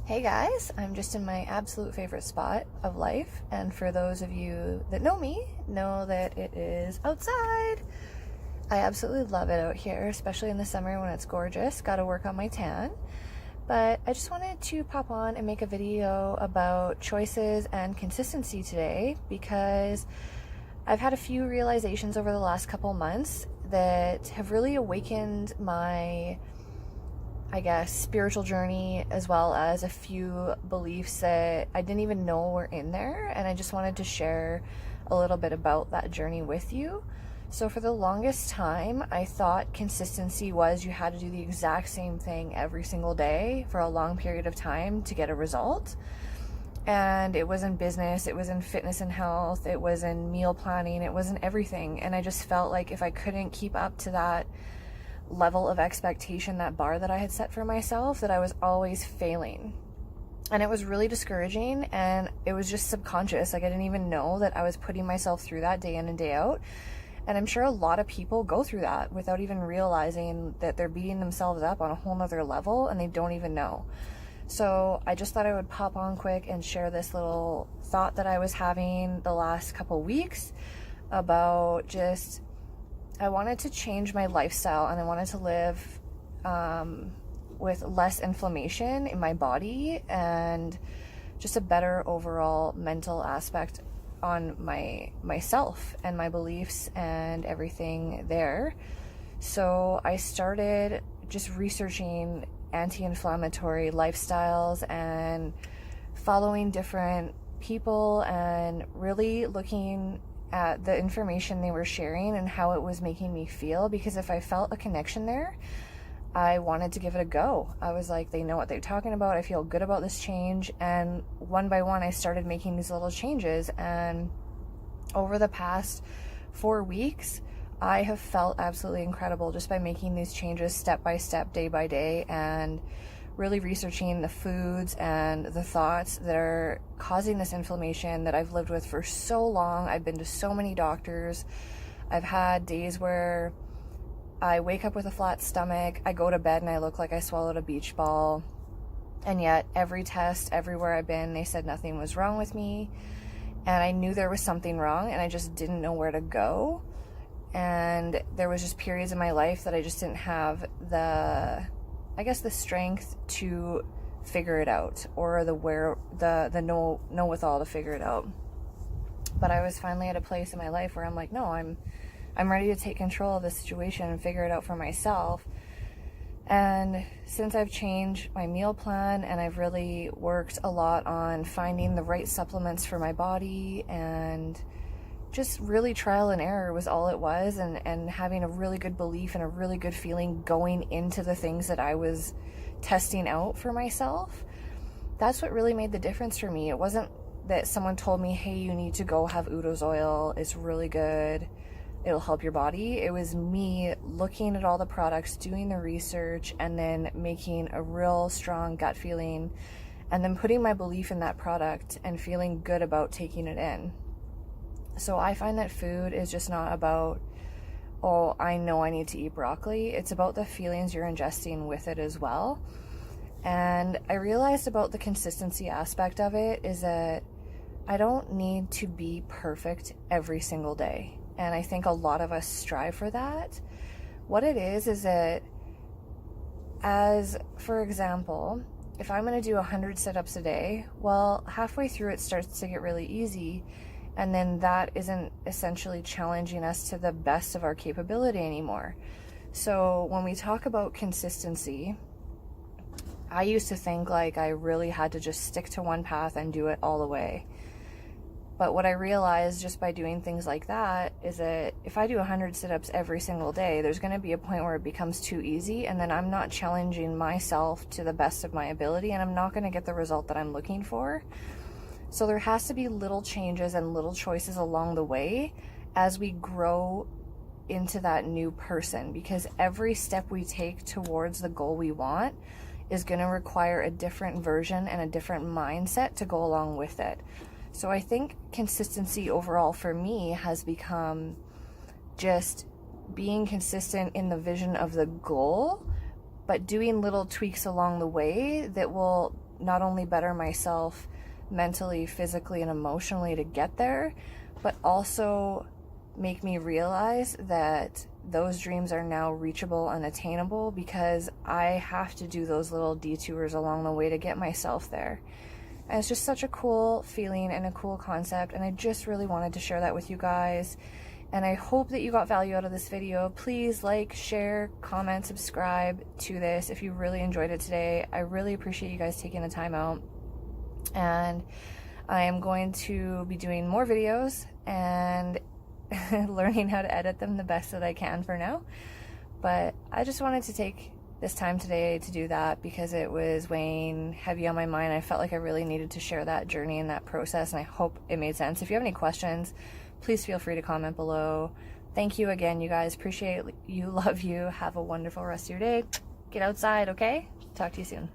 Hey guys, I'm just in my absolute favorite spot of life, and for those of you that know me, know that it is outside. I absolutely love it out here, especially in the summer when it's gorgeous. Gotta work on my tan. But I just wanted to pop on and make a video about choices and consistency today because I've had a few realizations over the last couple months that have really awakened my spiritual journey, as well as a few beliefs that I didn't even know were in there. And I just wanted to share a little bit about that journey with you. So for the longest time, I thought consistency was you had to do the exact same thing every single day for a long period of time to get a result. And it was in business, it was in fitness and health, it was in meal planning, it was in everything. And I just felt like if I couldn't keep up to that level of expectation, that bar that I had set for myself, that I was always failing. And it was really discouraging, and it was just subconscious. Like, I didn't even know that I was putting myself through that day in and day out. And I'm sure a lot of people go through that without even realizing that they're beating themselves up on a whole nother level and they don't even know. So I just thought I would pop on quick and share this little thought that I was having the last couple weeks about just, I wanted to change my lifestyle, and I wanted to live with less inflammation in my body and just a better overall mental aspect on myself and my beliefs and everything there. So I started just researching anti-inflammatory lifestyles and following different people and really looking at the information they were sharing and how it was making me feel, because if I felt a connection there, I wanted to give it a go. I was like, they know what they're talking about. I feel good about this change. And one by one, I started making these little changes. And over the past 4 weeks, I have felt absolutely incredible just by making these changes step by step, day by day, and really researching the foods and the thoughts that are causing this inflammation that I've lived with for so long. I've been to so many doctors. I've had days where I wake up with a flat stomach, I go to bed and I look like I swallowed a beach ball. And yet every test, everywhere I've been, they said nothing was wrong with me. And I knew there was something wrong, and I just didn't know where to go. And there was just periods in my life that I just didn't have the strength to figure it out, or the know-withal to figure it out. But I was finally at a place in my life where I'm like, no, I'm ready to take control of the situation and figure it out for myself. And since I've changed my meal plan, and I've really worked a lot on finding the right supplements for my body, and just really trial and error was all it was, and having a really good belief and a really good feeling going into the things that I was testing out for myself. That's what really made the difference for me. It wasn't that someone told me, hey, you need to go have Udo's oil, it's really good, it'll help your body. It was me looking at all the products, doing the research, and then making a real strong gut feeling, and then putting my belief in that product and feeling good about taking it in. So I find that food is just not about, oh, I know I need to eat broccoli. It's about the feelings you're ingesting with it as well. And I realized about the consistency aspect of it is that I don't need to be perfect every single day. And I think a lot of us strive for that. What it is that, as for example, if I'm going to do 100 sit-ups a day, well, halfway through it starts to get really easy. And then that isn't essentially challenging us to the best of our capability anymore. So when we talk about consistency, I used to think like I really had to just stick to one path and do it all the way. But what I realized just by doing things like that is that if I do 100 sit-ups every single day, there's going to be a point where it becomes too easy, and then I'm not challenging myself to the best of my ability, and I'm not going to get the result that I'm looking for. So there has to be little changes and little choices along the way as we grow into that new person, because every step we take towards the goal we want is going to require a different version and a different mindset to go along with it. So I think consistency overall for me has become just being consistent in the vision of the goal, but doing little tweaks along the way that will not only better myself mentally, physically, and emotionally to get there, but also make me realize that those dreams are now reachable and attainable because I have to do those little detours along the way to get myself there. And it's just such a cool feeling and a cool concept, and I just really wanted to share that with you guys. And I hope that you got value out of this video. Please like, share, comment, subscribe to this if you really enjoyed it today. I really appreciate you guys taking the time out. And I am going to be doing more videos and learning how to edit them the best that I can for now. But I just wanted to take this time today to do that because it was weighing heavy on my mind. I felt like I really needed to share that journey and that process, and I hope it made sense. If you have any questions, please feel free to comment below. Thank you again, you guys. Appreciate you, love you. Have a wonderful rest of your day. Get outside, okay? Talk to you soon.